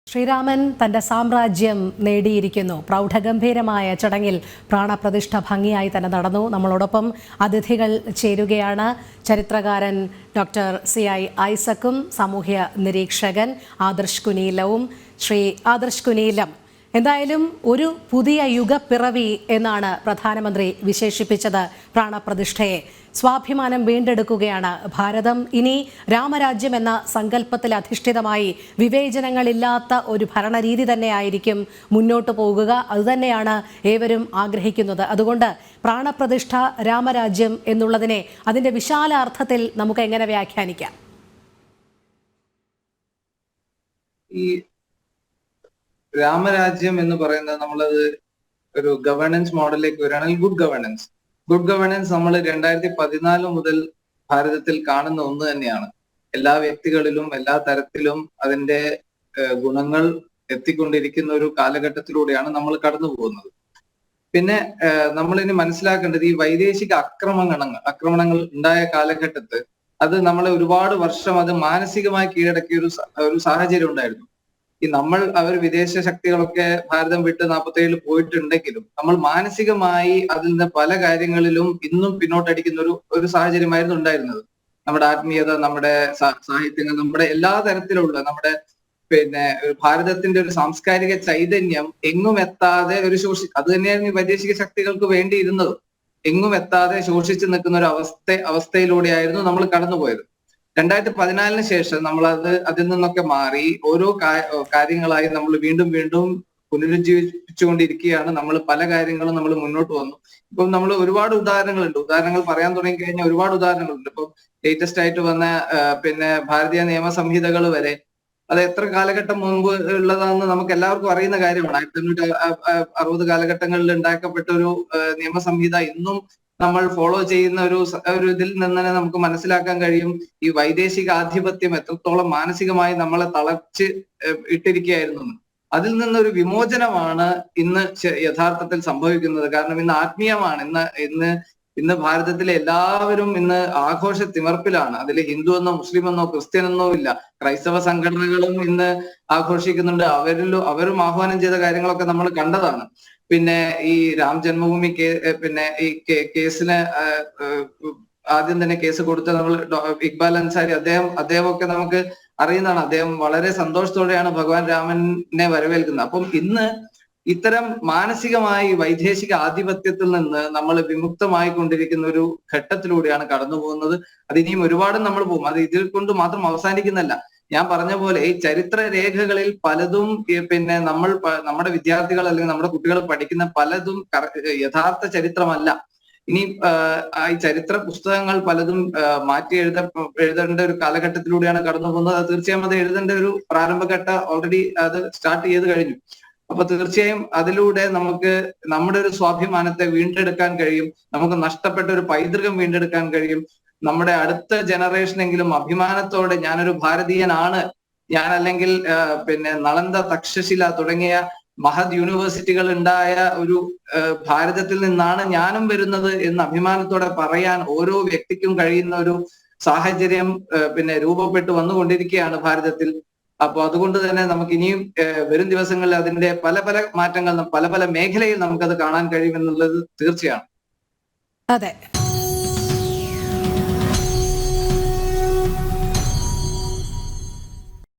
ശ്രീരാമൻ തന്റെ സാമ്രാജ്യം നേടിയിരിക്കുന്നു. പ്രൗഢഗംഭീരമായ ചടങ്ങിൽ പ്രാണപ്രതിഷ്ഠ ഭംഗിയായി തന്നെ നടന്നു. നമ്മളോടൊപ്പം അതിഥികൾ ചേരുകയാണ്. ചരിത്രകാരൻ ഡോക്ടർ CI ഐസക്കും സാമൂഹ്യ നിരീക്ഷകൻ ആദർശ് കുനീലവും. ശ്രീ ആദർശ് കുനീലം, എന്തായാലും ഒരു പുതിയ യുഗപ്പിറവി എന്നാണ് പ്രധാനമന്ത്രി വിശേഷിപ്പിച്ചത് പ്രാണപ്രതിഷ്ഠയെ. സ്വാഭിമാനം വീണ്ടെടുക്കുകയാണ് ഭാരതം. ഇനി രാമരാജ്യം എന്ന സങ്കല്പത്തിൽ അധിഷ്ഠിതമായി വിവേചനങ്ങളില്ലാത്ത ഒരു ഭരണരീതി തന്നെയായിരിക്കും മുന്നോട്ട് പോകുക. അതുതന്നെയാണ് ഏവരും ആഗ്രഹിക്കുന്നത്. അതുകൊണ്ട് പ്രാണപ്രതിഷ്ഠ രാമരാജ്യം എന്നുള്ളതിനെ അതിൻ്റെ വിശാല അർത്ഥത്തിൽ നമുക്ക് എങ്ങനെ വ്യാഖ്യാനിക്കാം? ഈ രാമരാജ്യം എന്ന് പറയുന്നത് നമ്മളത് ഒരു ഗവേണൻസ് മോഡലിലേക്ക് വരികയാണെങ്കിൽ ഗുഡ് ഗവേണൻസ് നമ്മൾ 2014 മുതൽ ഭാരതത്തിൽ കാണുന്ന ഒന്ന് തന്നെയാണ്. എല്ലാ വ്യക്തികളിലും എല്ലാ തരത്തിലും അതിന്റെ ഗുണങ്ങൾ എത്തിക്കൊണ്ടിരിക്കുന്ന ഒരു കാലഘട്ടത്തിലൂടെയാണ് നമ്മൾ കടന്നു പോകുന്നത്. പിന്നെ നമ്മളിനി മനസ്സിലാക്കേണ്ടത് ഈ വൈദേശിക ആക്രമണങ്ങൾ ഉണ്ടായ കാലഘട്ടത്ത് അത് നമ്മളെ ഒരുപാട് വർഷം അത് മാനസികമായി കീഴടക്കിയ ഒരു സാഹചര്യം ഉണ്ടായിരുന്നു. അവർ വിദേശ ശക്തികളൊക്കെ ഭാരതം വിട്ട് 47 പോയിട്ടുണ്ടെങ്കിലും നമ്മൾ മാനസികമായി അതിൽ നിന്ന് പല കാര്യങ്ങളിലും ഇന്നും പിന്നോട്ടടിക്കുന്ന ഒരു സാഹചര്യമായിരുന്നു ഉണ്ടായിരുന്നത്. നമ്മുടെ ആത്മീയത, നമ്മുടെ സാഹിത്യങ്ങൾ, നമ്മുടെ എല്ലാ തരത്തിലുള്ള നമ്മുടെ ഭാരതത്തിന്റെ ഒരു സാംസ്കാരിക ചൈതന്യം എങ്ങും എത്താതെ അത് തന്നെയായിരുന്നു ഈ വൈദേശിക ശക്തികൾക്ക് വേണ്ടിയിരുന്നതും. എങ്ങും എത്താതെ ശോഷിച്ചു നിൽക്കുന്ന ഒരു അവസ്ഥയിലൂടെയായിരുന്നു നമ്മൾ കടന്നുപോയത്. 2014 ശേഷം നമ്മൾ അതിൽ നിന്നൊക്കെ മാറി ഓരോ കാര്യങ്ങളായി നമ്മൾ വീണ്ടും പുനരുജ്ജീവിപ്പിച്ചുകൊണ്ടിരിക്കുകയാണ്. നമ്മൾ പല കാര്യങ്ങളും നമ്മൾ മുന്നോട്ട് വന്നു. ഇപ്പം നമ്മൾ ഒരുപാട് ഉദാഹരണങ്ങൾ പറയാൻ തുടങ്ങി കഴിഞ്ഞാൽ ഒരുപാട് ഉദാഹരണങ്ങളുണ്ട്. ഇപ്പം ലേറ്റസ്റ്റ് ആയിട്ട് വന്ന ഭാരതീയ നിയമ സംഹിതകൾ വരെ അത് എത്ര കാലഘട്ടം മുമ്പ് ഉള്ളതാണെന്ന് നമുക്ക് എല്ലാവർക്കും അറിയുന്ന കാര്യമാണ്. 1960 കാലഘട്ടങ്ങളിൽ ഉണ്ടാക്കപ്പെട്ട ഒരു നിയമസംഹിത ഇന്നും നമ്മൾ ഫോളോ ചെയ്യുന്ന ഒരു ഇതിൽ നിന്ന് തന്നെ നമുക്ക് മനസ്സിലാക്കാൻ കഴിയും ഈ വൈദേശിക ആധിപത്യം എത്രത്തോളം മാനസികമായി നമ്മളെ തളച്ച് ഇട്ടിരിക്കുകയായിരുന്നു. അതിൽ നിന്നൊരു വിമോചനമാണ് ഇന്ന് യഥാർത്ഥത്തിൽ സംഭവിക്കുന്നത്. കാരണം ഇന്ന് ആത്മീയമാണ്. ഇന്ന് ഭാരതത്തിലെ എല്ലാവരും ഇന്ന് ആഘോഷ തിമർപ്പിലാണ്. അതിൽ ഹിന്ദു എന്നോ മുസ്ലിം എന്നോ ക്രിസ്ത്യൻ എന്നോ ഇല്ല. ക്രൈസ്തവ സംഘടനകളും ഇന്ന് ആഘോഷിക്കുന്നുണ്ട്. അവരും ആഹ്വാനം ചെയ്ത കാര്യങ്ങളൊക്കെ നമ്മൾ കണ്ടതാണ്. പിന്നെ ഈ രാം ജന്മഭൂമി ഈ കേസിന് ആദ്യം തന്നെ കേസ് കൊടുത്ത നമ്മൾ ഇക്ബാൽ അൻസാരി അദ്ദേഹമൊക്കെ നമുക്ക് അറിയുന്നതാണ്. അദ്ദേഹം വളരെ സന്തോഷത്തോടെയാണ് ഭഗവാൻ രാമനെ വരവേൽക്കുന്നത്. അപ്പം ഇന്ന് ഇത്തരം മാനസികമായി വൈദേശിക ആധിപത്യത്തിൽ നിന്ന് നമ്മൾ വിമുക്തമായി കൊണ്ടിരിക്കുന്ന ഒരു ഘട്ടത്തിലൂടെയാണ് കടന്നു പോകുന്നത്. അത് ഇനിയും ഒരുപാട് നമ്മൾ പോകും. അത് ഇതിൽ കൊണ്ട് മാത്രം അവസാനിക്കുന്നല്ല. ഞാൻ പറഞ്ഞ പോലെ ഈ ചരിത്ര രേഖകളിൽ പലതും നമ്മുടെ വിദ്യാർത്ഥികൾ അല്ലെങ്കിൽ നമ്മുടെ കുട്ടികൾ പഠിക്കുന്ന പലതും യഥാർത്ഥ ചരിത്രമല്ല. ഇനി ഈ ചരിത്ര പുസ്തകങ്ങൾ പലതും മാറ്റി എഴുതേണ്ട ഒരു കാലഘട്ടത്തിലൂടെയാണ് കടന്നു പോകുന്നത്. അത് തീർച്ചയായും അത് എഴുതേണ്ട ഒരു പ്രാരംഭഘട്ട ഓൾറെഡി അത് സ്റ്റാർട്ട് ചെയ്ത് കഴിഞ്ഞു. അപ്പൊ തീർച്ചയായും അതിലൂടെ നമുക്ക് നമ്മുടെ ഒരു സ്വാഭിമാനത്തെ വീണ്ടെടുക്കാൻ കഴിയും. നമുക്ക് നഷ്ടപ്പെട്ട ഒരു പൈതൃകം വീണ്ടെടുക്കാൻ കഴിയും. നമ്മുടെ അടുത്ത ജനറേഷനെങ്കിലും അഭിമാനത്തോടെ ഞാനൊരു ഭാരതീയനാണ്, ഞാൻ അല്ലെങ്കിൽ നളന്ദ, തക്ഷശില തുടങ്ങിയ മഹദ് യൂണിവേഴ്സിറ്റികൾ ഉണ്ടായ ഒരു ഭാരതത്തിൽ നിന്നാണ് ഞാനും വരുന്നത് എന്ന് അഭിമാനത്തോടെ പറയാൻ ഓരോ വ്യക്തിക്കും കഴിയുന്ന ഒരു സാഹചര്യം രൂപപ്പെട്ടു വന്നുകൊണ്ടിരിക്കുകയാണ് ഭാരതത്തിൽ. അപ്പൊ അതുകൊണ്ട് തന്നെ നമുക്ക് ഇനിയും വരും ദിവസങ്ങളിൽ അതിന്റെ പല മാറ്റങ്ങൾ പല മേഖലയിൽ നമുക്കത് കാണാൻ കഴിയുമെന്നുള്ളത് തീർച്ചയാണ്. അതെ.